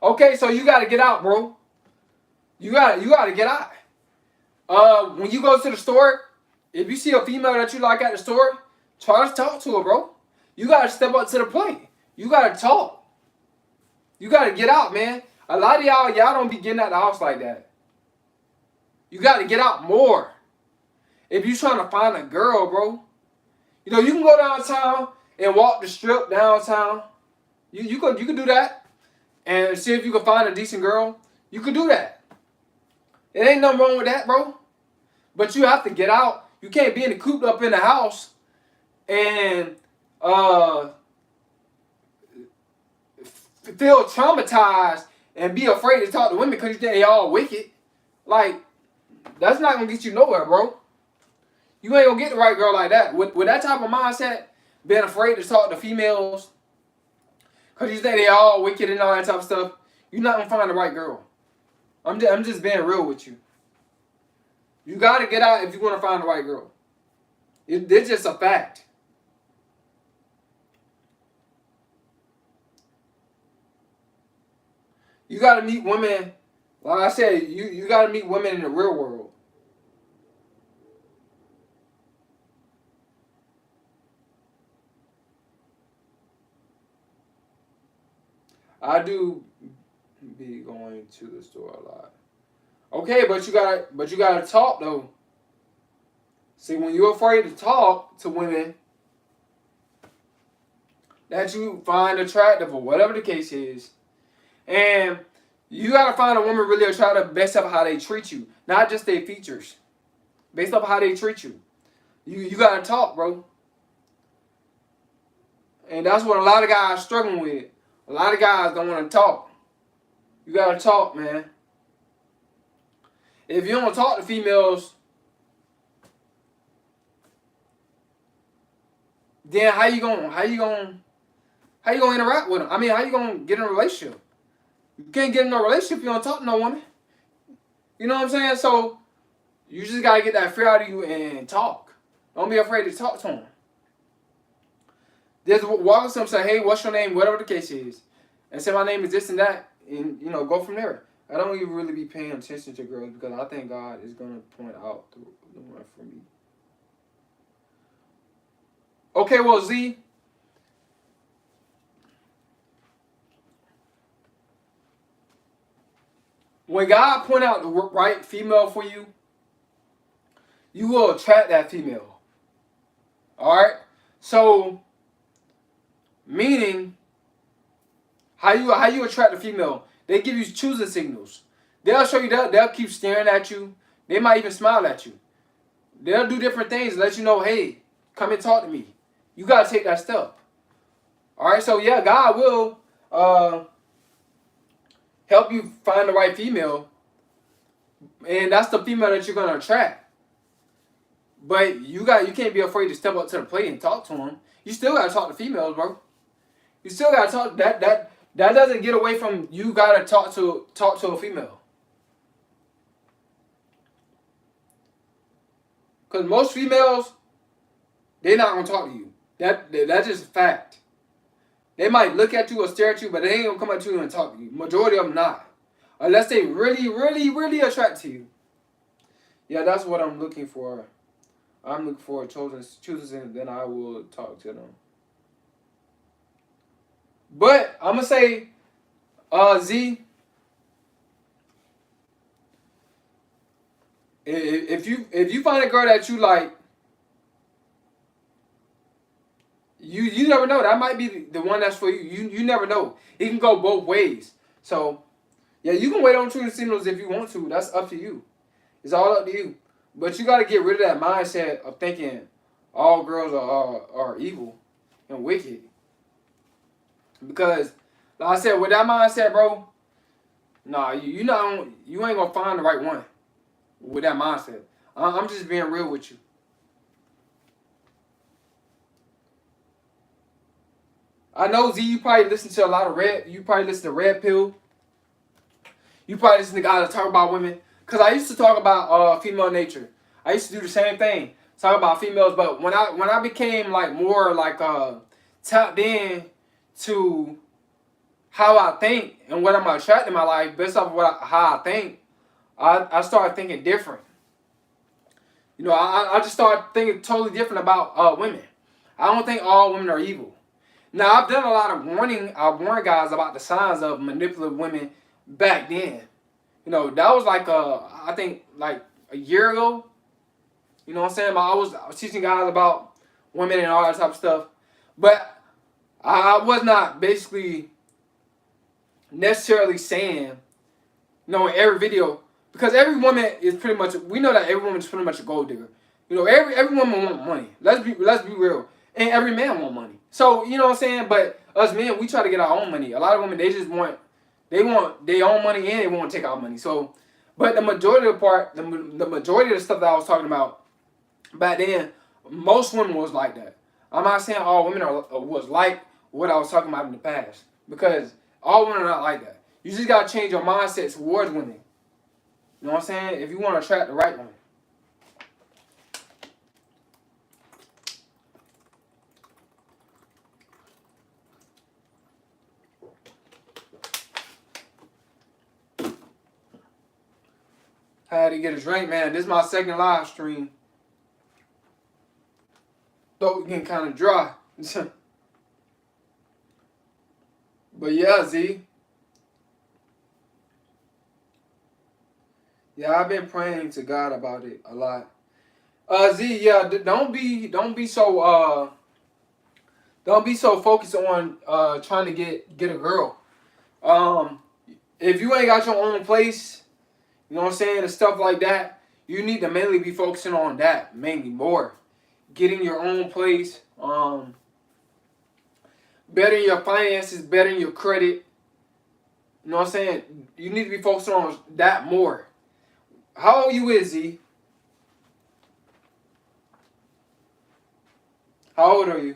Okay, so you gotta get out, bro. You gotta get out. When you go to the store, if you see a female that you like at the store, try to talk to her, bro. You gotta step up to the plate. You gotta talk. You gotta get out, man. A lot of y'all don't be getting out the house like that. You gotta get out more. If you trying to find a girl, bro, you know you can go downtown and walk the strip downtown. You can do that and see if you can find a decent girl. You can do that. It ain't nothing wrong with that, bro. But you have to get out. You can't be cooped up in the house and feel traumatized and be afraid to talk to women because you think they all wicked. Like, that's not gonna get you nowhere, bro. You ain't gonna get the right girl like that. With that type of mindset, being afraid to talk to females because you think they all wicked and all that type of stuff, you're not gonna find the right girl. I'm just being real with you. You gotta get out if you want to find the right girl. It's just a fact. You gotta meet women. Like I said, you gotta meet women in the real world. I do be going to the store a lot. Okay, but you gotta talk though. See, when you're afraid to talk to women that you find attractive or whatever the case is, and you gotta find a woman really attractive based off how they treat you, not just their features, based off how they treat you. You gotta talk, bro, and that's what a lot of guys are struggling with. A lot of guys don't want to talk. You gotta talk, man. If you don't talk to females, then how you gonna interact with them? I mean, how you gonna get in a relationship? You can't get in a relationship if you don't talk to no woman. You know what I'm saying? So you just gotta get that fear out of you and talk. Don't be afraid to talk to them. Just walk up to them and say, hey, what's your name? Whatever the case is. And say my name is this and that. And, go from there. I don't even really be paying attention to girls because I think God is going to point out the one for me. Okay, well, Z. When God point out the right female for you, you will attract that female. All right? So, meaning, how you attract a female? They give you choosing signals. They'll show you that they'll keep staring at you. They might even smile at you. They'll do different things to let you know, hey, come and talk to me. You gotta take that step. All right, so yeah, God will help you find the right female, and that's the female that you're gonna attract. But you can't be afraid to step up to the plate and talk to them. You still gotta talk to females, bro. You still gotta talk. That doesn't get away from you gotta talk to a female. Cause most females, they're not gonna talk to you. That's just a fact. They might look at you or stare at you, but they ain't gonna come up to you and talk to you. Majority of them not, unless they really, really, really attract to you. Yeah, that's what I'm looking for. I'm looking for choosers, and then I will talk to them. But I'm gonna say, Z, if you find a girl that you like, you never know. That might be the one that's for you. You never know. It can go both ways. So yeah, you can wait on true signals if you want to. That's up to you. It's all up to you. But you got to get rid of that mindset of thinking all girls are evil and wicked. Because, like I said, with that mindset, bro, nah, you ain't gonna find the right one with that mindset. I'm just being real with you. I know Z, you probably listen to a lot of You probably listen to Red Pill. You probably listen to guys that talk about women. Cause I used to talk about female nature. I used to do the same thing, talk about females. But when I became like more like tapped in to how I think and what I'm attracting in my life based off of how I think, I started thinking different. You know, I just started thinking totally different about women. I don't think all women are evil. Now, I've done a lot of warning. I warned guys about the signs of manipulative women back then. You know, that was like I think like a year ago. You know what I'm saying? I was teaching guys about women and all that type of stuff, but I was not basically necessarily saying, you know, in every video, because every woman is pretty much, we know that every woman is pretty much a gold digger. You know, every woman want money. Let's be real. And every man want money. So, you know what I'm saying? But us men, we try to get our own money. A lot of women, they want their own money and they want to take our money. So, but the majority of the part, the majority of the stuff that I was talking about back then, most women was like that. I'm not saying all women was like what I was talking about in the past, because all women are not like that. You just gotta change your mindset towards women. You know what I'm saying? If you want to attract the right woman. I had to get a drink, man. This is my second live stream. Throat getting kind of dry. But yeah, Z. Yeah, I've been praying to God about it a lot. Z, yeah, don't be so focused on trying to get a girl. Um, if you ain't got your own place, you know what I'm saying, and stuff like that, you need to mainly be focusing on that, mainly more. Getting your own place, bettering your finances, bettering your credit. You know what I'm saying? You need to be focusing on that more. How old you is, Z? How old are you?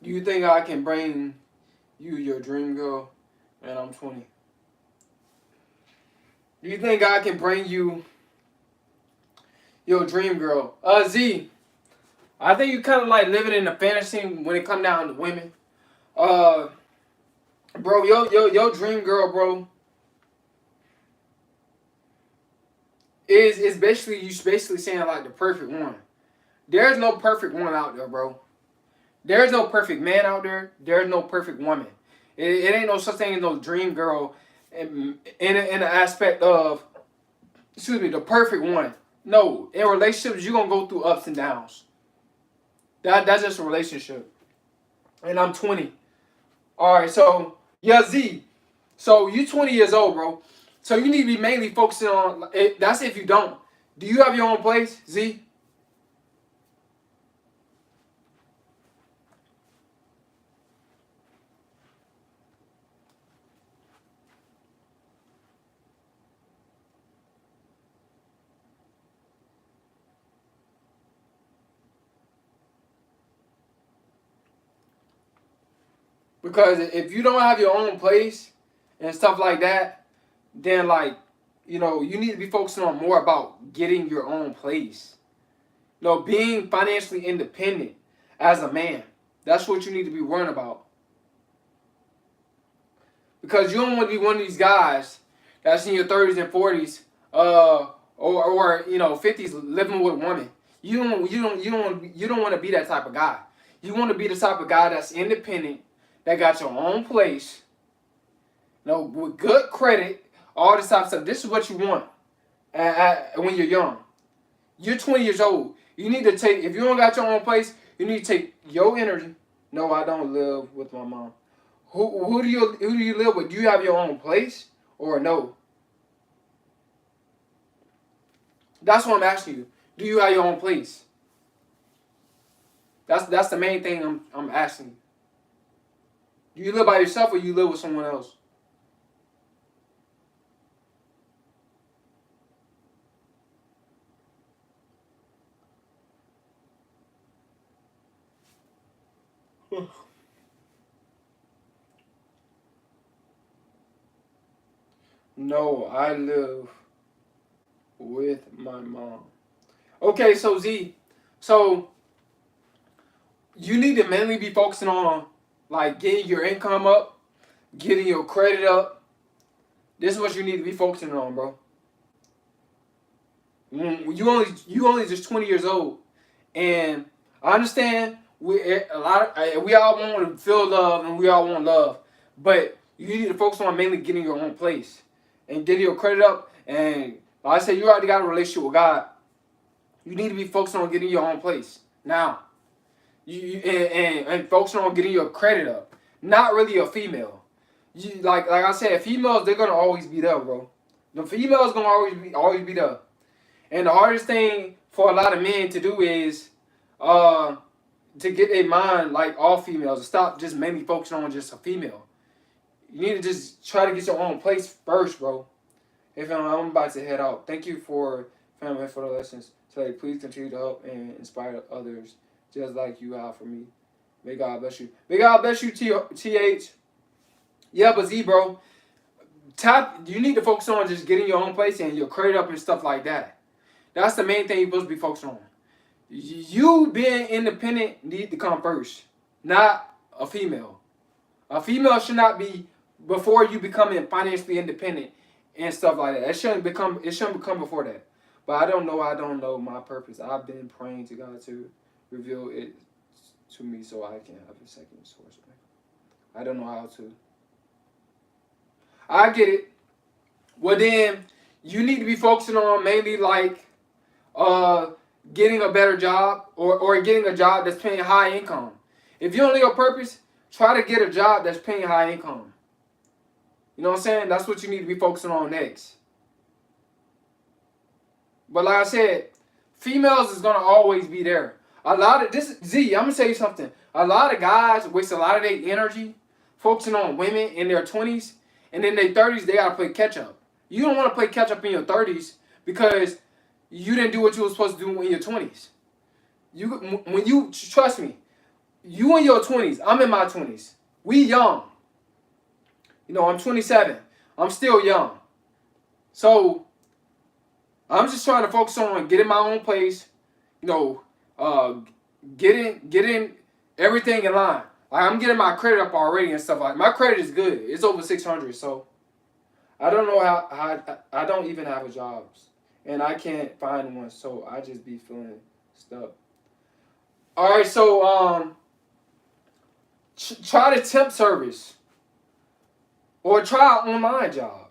Do you think I can bring you your dream girl? And I'm 20. Do you think I can bring you your dream girl? Z, I think you kind of like living in a fantasy when it come down to women. Uh, bro, your dream girl, bro, is basically, you basically saying like the perfect one. There's no perfect one out there, bro. There's no perfect man out there. There's no perfect woman. It ain't no such thing as no dream girl in the aspect of, excuse me, the perfect one. No, in relationships, you're going to go through ups and downs. That's just a relationship. And I'm 20. All right, so, yeah, Z. So, you 20 years old, bro. So, you need to be mainly focusing on, that's if you don't. Do you have your own place, Z? Because if you don't have your own place and stuff like that, then like, you know, you need to be focusing on more about getting your own place. You know, being financially independent as a man. That's what you need to be worrying about. Because you don't want to be one of these guys that's in your 30s and 40s, or you know, 50s living with a woman. You don't want to be that type of guy. You want to be the type of guy that's independent, that got your own place, you know, with good credit, all this type of stuff. This is what you want when you're young. You're 20 years old. You need to take, if you don't got your own place, you need to take your energy. No, I don't live with my mom. Who do you live with? Do you have your own place or no? That's what I'm asking you. Do you have your own place? That's the main thing I'm asking you. Do you live by yourself or you live with someone else? No, I live with my mom. Okay, so Z, so you need to mainly be focusing on like getting your income up, getting your credit up. This is what you need to be focusing on, bro. You only just 20 years old, and I understand we all want to feel love and we all want love, but you need to focus on mainly getting your own place and getting your credit up. And like I said, you already got a relationship with God. You need to be focused on getting your own place now. And focusing on getting your credit up. Not really a female. Like I said, females they're gonna always be there, bro. The females gonna always be there. And the hardest thing for a lot of men to do is to get their mind like all females to stop just mainly focusing on just a female. You need to just try to get your own place first, bro. If I'm about to head out. Thank you for family for the lessons today. Please continue to help and inspire others just like you have for me. May God bless you. May God bless you, TH. Yeah, but Z, bro, you need to focus on just getting your own place and your credit up and stuff like that. That's the main thing you're supposed to be focused on. You being independent need to come first, not a female. A female should not be before you becoming financially independent and stuff like that. It shouldn't become before that. But I don't know my purpose. I've been praying to God to reveal it to me so I can have a second source. I don't know how to. I get it. Well then, you need to be focusing on mainly like getting a better job or getting a job that's paying high income. If you don't know your purpose, try to get a job that's paying high income. You know what I'm saying? That's what you need to be focusing on next. But like I said, females is gonna always be there. A lot of this Z, I'm gonna tell you something. A lot of guys waste a lot of their energy focusing on women in their 20s, and in their 30s they gotta play catch up. You don't want to play catch up in your 30s because you didn't do what you were supposed to do in your 20s. When you trust me, you in your 20s, I'm in my 20s. We young. You know, I'm 27. I'm still young. So I'm just trying to focus on getting my own place, you know, getting everything in line. Like I'm getting my credit up already and stuff like that. My credit is good. It's over 600, so I don't know how I don't even have a job. And I can't find one, so I just be feeling stuck. Alright, so try the temp service. Or try an online job.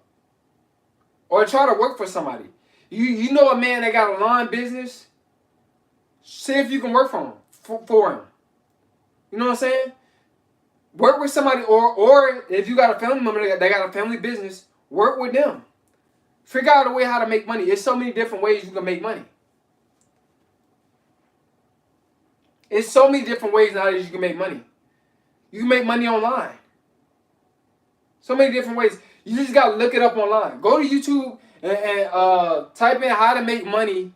Or try to work for somebody. You know a man that got a lawn business? See if you can work for him. For him. You know what I'm saying? Work with somebody, or if you got a family member that got a family business, work with them. Figure out a way how to make money. There's so many different ways you can make money. It's so many different ways nowadays you can make money. You can make money online. So many different ways. You just got to look it up online. Go to YouTube and type in how to make money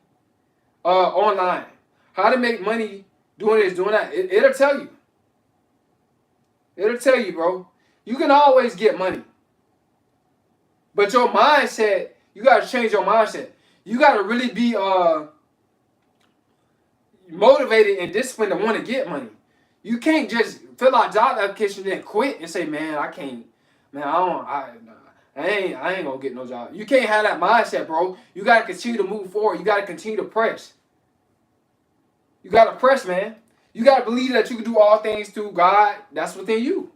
online. How to make money doing this, doing that. It'll tell you. It'll tell you, bro. You can always get money. But your mindset, you got to change your mindset. You got to really be motivated and disciplined to want to get money. You can't just fill out job applications and quit and say, man, I can't. Man, I ain't gonna get no job. You can't have that mindset, bro. You got to continue to move forward. You got to continue to press. You got to press, man. You got to believe that you can do all things through God that's within you.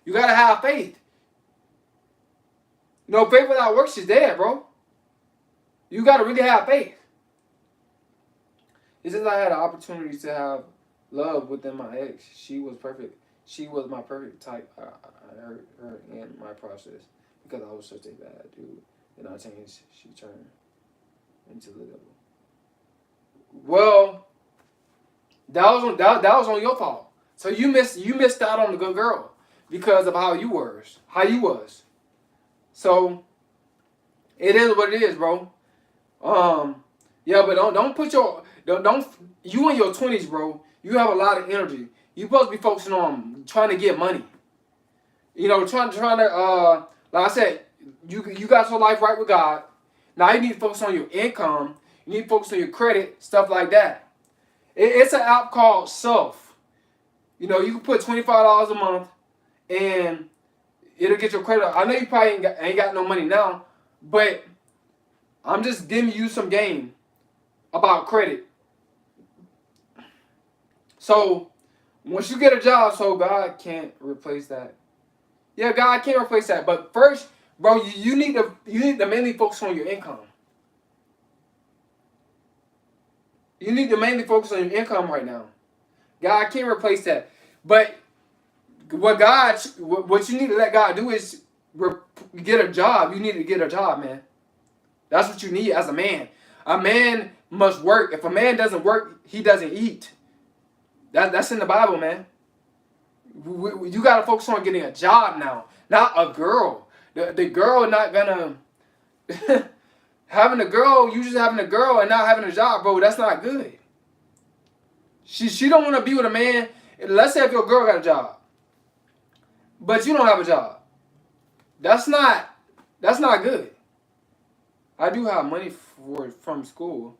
You got to have faith. You know, faith without works is dead, bro. You got to really have faith. It's just I had an opportunity to have love within my ex. She was perfect. She was my perfect type. I hurt her in my process because I was such a bad dude. And I changed. She turned into the devil. Well, that was on your fault. So you missed out on the good girl because of how you was. So it is what it is, bro. Yeah, but don't put your don't you in your 20s, bro. You have a lot of energy. You supposed to be focusing on trying to get money. You know, trying to like I said, you got your life right with God. Now you need to focus on your income. You need to focus on your credit, stuff like that. It's an app called Self. You know, you can put $25 a month, and it'll get your credit. I know you probably ain't got no money now, but I'm just giving you some game about credit. So once you get a job, so God can't replace that. Yeah, God can't replace that. But first, bro, you need to mainly focus on your income. You need to mainly focus on your income right now. God can't replace that. But what you need to let God do is get a job. You need to get a job, man. That's what you need as a man. A man must work. If a man doesn't work, he doesn't eat. That's in the Bible, man. You got to focus on getting a job now, not a girl. The girl not gonna having a girl. You just having a girl and not having a job, bro. That's not good. She don't want to be with a man. Let's say if your girl got a job, but you don't have a job. That's not good. I do have money from school.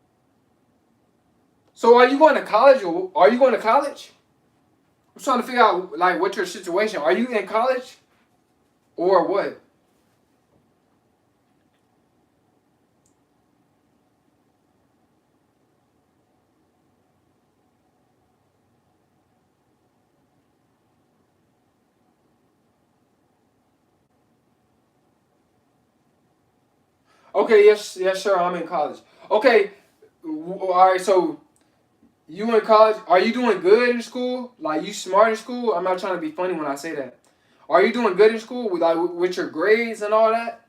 So are you going to college, or are you going to college? I'm trying to figure out like what's your situation. Are you in college or what? Okay, yes, sure. I'm in college. Okay, all right. So you in college? Are you doing good in school? Like you smart in school? I'm not trying to be funny when I say that. Are you doing good in school with with your grades and all that?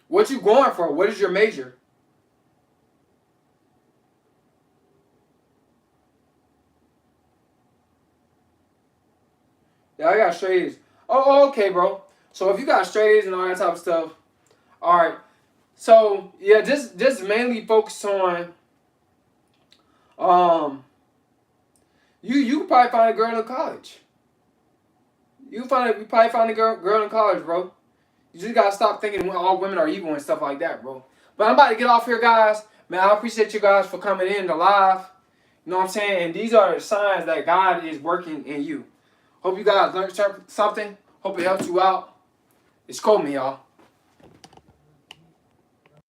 What you going for? What is your major? Yeah, I got straight A's. Okay, bro. So if you got straight A's and all that type of stuff, all right. So yeah, just mainly focus on um. You can probably find a girl in college. You probably find a girl in college, bro. You just gotta stop thinking all women are evil and stuff like that, bro. But I'm about to get off here, guys. Man, I appreciate you guys for coming in to live. You know what I'm saying? And these are the signs that God is working in you. Hope you guys learned something. Hope it helped you out. It's Coleman, y'all.